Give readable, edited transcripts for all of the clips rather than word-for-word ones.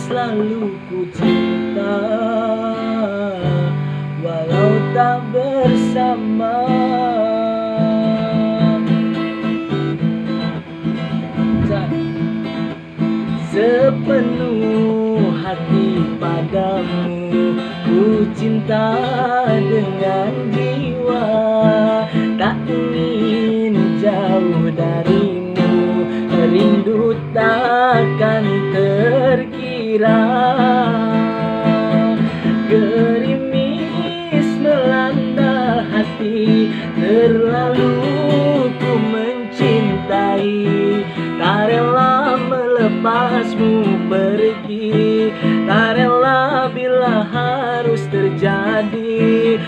selalu ku cinta, walau tak bersama. Sepenuh hati padamu ku cinta dengan jiwa, tak ingin jauh darimu, rindu takkan terkira. Gerimis melanda hati, terlalu ku mencintai, tak rela melepasmu pergi, tak rela bila harus terjadi.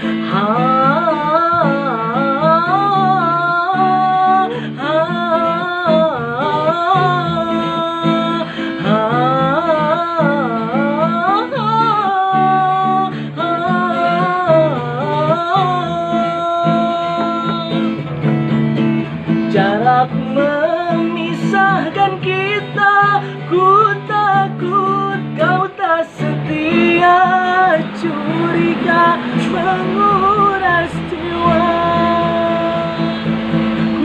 Jarak memisahkan kita, ku takut kau tak setia, curiga menguras jiwa.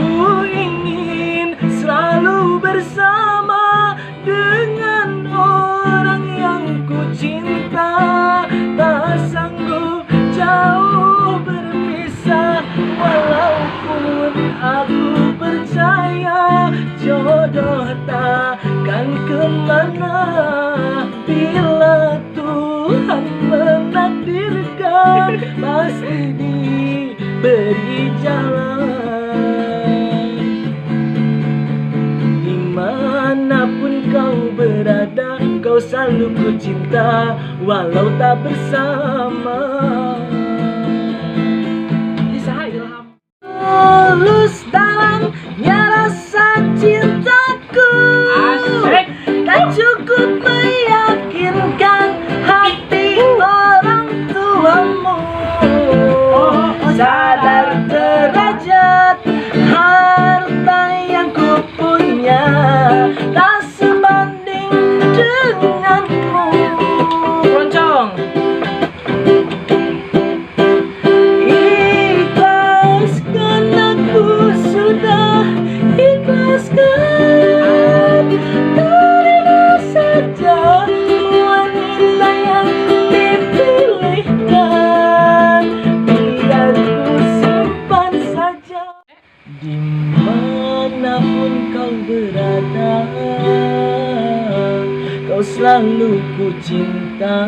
Ku ingin selalu bersama dengan orang yang ku cinta, tak sanggup jauh berpisah, walaupun aku percaya jodoh takkan kemana. Bila Tuhan menakdirkan, pasti diberi jalan. Dimanapun kau berada, kau selalu ku cinta, walau tak bersama. Tulus dalamnya rasa cintaku, tak cukup meyakinkan hati orang tuamu. Sadar derajat harta yang ku punya, tak sebanding denganmu. Roncong. Sudah ikhlaskan, terima saja wanita yang dipilihkan, biar ku simpan saja. Dimanapun kau berada, kau selalu ku cinta,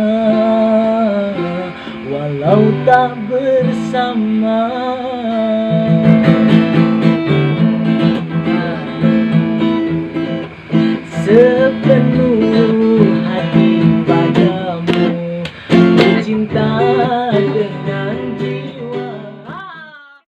walau tak bersama.